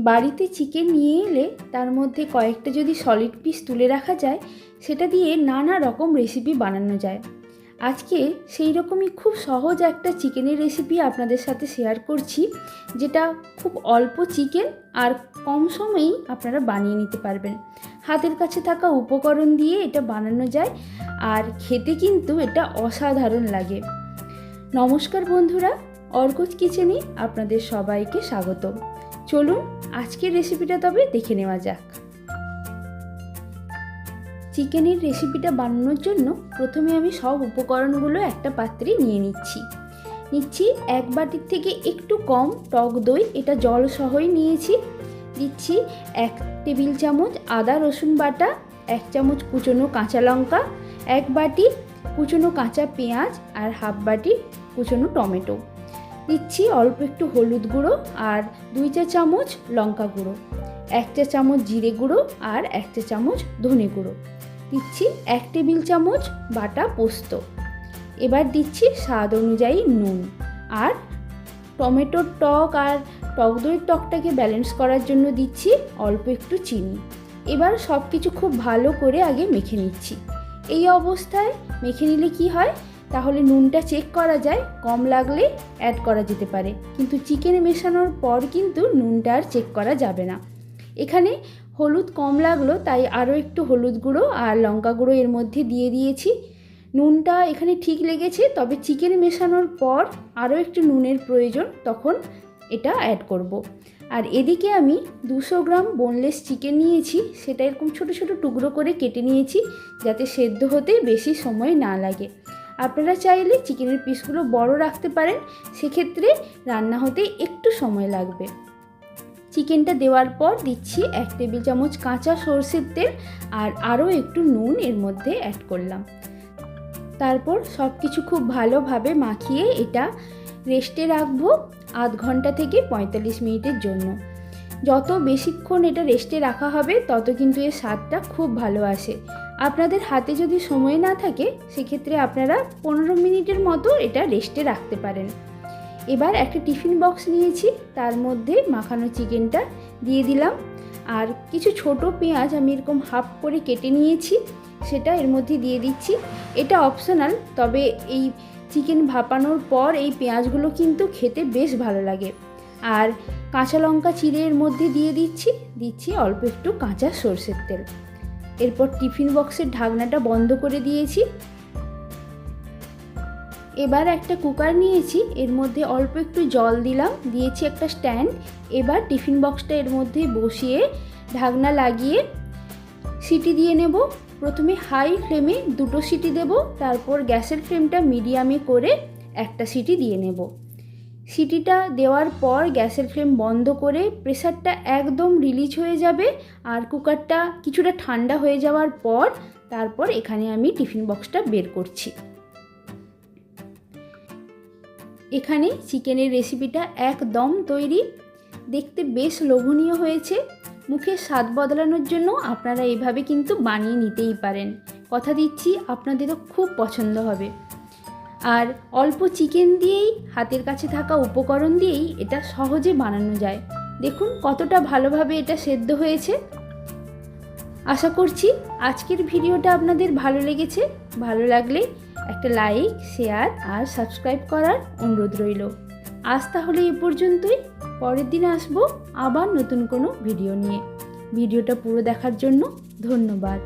বাড়িতে চিকেন নিয়ে এলে তার মধ্যে কয়েকটা যদি সলিড পিস তুলে রাখা যায়, সেটা দিয়ে নানা রকম রেসিপি বানানো যায়। আজকে সেই রকমই খুব সহজ একটা চিকেনের রেসিপি আপনাদের সাথে শেয়ার করছি, যেটা খুব অল্প চিকেন আর কম সময়েই আপনারা বানিয়ে নিতে পারবেন। হাতের কাছে থাকা উপকরণ দিয়ে এটা বানানো যায়, আর খেতে কিন্তু এটা অসাধারণ লাগে। নমস্কার বন্ধুরা, অর্কজ কিচেনে আপনাদের সবাইকে স্বাগত। চলুন আজকের রেসিপিটা তবে দেখে নেওয়া যাক। চিকেনের রেসিপিটা বানানোর জন্য প্রথমে আমি সব উপকরণগুলো একটা পাত্রে নিয়ে নিচ্ছি 1 বাটির থেকে একটু কম টক দই, এটা জল সহই নিয়েছি। দিচ্ছি 1 টেবিল চামচ আদা রসুন বাটা, 1 চামচ কুচনো কাঁচা লঙ্কা, 1 বাটি কুচনো কাঁচা পেঁয়াজ আর হাফ বাটি কুচনো টমেটো। দিচ্ছি অল্প একটু হলুদ গুঁড়ো আর 2 চা চামচ লঙ্কা গুঁড়ো, 1 চা চামচ জিরে গুঁড়ো আর 1 চা চামচ ধনে গুঁড়ো। দিচ্ছি 1 টেবিল চামচ বাটা পোস্ত। এবার দিচ্ছি স্বাদ অনুযায়ী নুন, আর টমেটোর টক আর টক দইয়ের টকটাকে ব্যালেন্স করার জন্য দিচ্ছি অল্প একটু চিনি। এবার সব কিছু খুব ভালো করে আগে মেখে নিচ্ছি। এই অবস্থায় মেখে নিলে কি হয়, তাহলে নুনটা চেক করা যায়, কম লাগলে অ্যাড করা যেতে পারে, কিন্তু চিকেনে মেশানোর পর কিন্তু নুনটা আর চেক করা যাবে না। এখানে হলুদ কম লাগলো, তাই আরও একটু হলুদ গুঁড়ো আর লঙ্কা গুঁড়ো এর মধ্যে দিয়ে দিয়েছি। নুনটা এখানে ঠিক লেগেছে, তবে চিকেন মেশানোর পর আরও একটু নুনের প্রয়োজন, তখন এটা অ্যাড করব। আর এদিকে আমি 200 গ্রাম বোনলেস চিকেন নিয়েছি, সেটা এরকম ছোটো ছোটো টুকরো করে কেটে নিয়েছি, যাতে সেদ্ধ হতে বেশি সময় না লাগে। আপনারা চাইলে চিকেনের পিসগুলো বড় রাখতে পারেন, সেক্ষেত্রে রান্না হতে একটু সময় লাগবে। চিকেনটা দেওয়ার পর দিচ্ছি 1 টেবিল চামচ কাঁচা সরষের তেল, আর আরও একটু নুন এর মধ্যে অ্যাড করলাম। তারপর সব কিছু খুব ভালোভাবে মাখিয়ে এটা রেস্টে রাখবো আধ ঘন্টা থেকে 45 মিনিটের জন্য। যত বেশিক্ষণ এটা রেস্টে রাখা হবে তত কিন্তু এর স্বাদটা খুব ভালো আসে। আপনাদের হাতে যদি সময় না থাকে, সেক্ষেত্রে আপনারা 15 মিনিটের মতো এটা রেস্টে রাখতে পারেন। এবার একটা টিফিন বক্স নিয়েছি, তার মধ্যে মাখানো চিকেনটা দিয়ে দিলাম, আর কিছু ছোট পেঁয়াজ আমি এরকম হাফ করে কেটে নিয়েছি, সেটা এর মধ্যে দিয়ে দিচ্ছি। এটা অপশনাল, তবে এই চিকেন ভাপানোর পর এই পেঁয়াজগুলো কিন্তু খেতে বেশ ভালো লাগে। আর কাঁচা লঙ্কা চিড়ে এর মধ্যে দিয়ে দিচ্ছি অল্প একটু কাঁচা সরষের তেল। এরপর টিফিন বক্সের ঢাকনাটা বন্ধ করে দিয়েছি। এবার একটা কুকার নিয়েছি, এর মধ্যে অল্প একটু জল দিলাম, দিয়েছি একটা স্ট্যান্ড। এবার টিফিন বক্সটা এর মধ্যে বসিয়ে ঢাকনা লাগিয়ে সিটি দিয়ে নেব। প্রথমে হাই ফ্লেমে 2টো সিটি দেব, তারপর গ্যাসের ফ্লেমটা মিডিয়ামে করে একটা সিটি দিয়ে নেব। সিটিটা দেওয়ার পর গ্যাসের ফ্লেম বন্ধ করে প্রেসারটা একদম রিলিজ হয়ে যাবে, আর কুকারটা কিছুটা ঠান্ডা হয়ে যাওয়ার পর তারপর এখানে আমি টিফিন বক্সটা বের করছি। এখানে চিকেনের রেসিপিটা একদম তৈরি, দেখতে বেশ লোভনীয় হয়েছে। মুখে স্বাদ বদলানোর জন্য আপনারা এভাবে কিন্তু বানিয়ে নিতেই পারেন। কথা দিচ্ছি আপনাদেরও খুব পছন্দ হবে। আর অল্প চিকেন দিয়েই, হাতের কাছে থাকা উপকরণ দিয়েই এটা সহজে বানানো যায়। দেখুন কতটা ভালোভাবে এটা সেদ্ধ হয়েছে। আশা করছি আজকের ভিডিওটা আপনাদের ভালো লেগেছে। ভালো লাগলে একটা লাইক, শেয়ার আর সাবস্ক্রাইব করার অনুরোধ রইল। আজ তাহলে এ পর্যন্তই, পরের দিন আসবো আবার নতুন কোনো ভিডিও নিয়ে। ভিডিওটা পুরো দেখার জন্য ধন্যবাদ।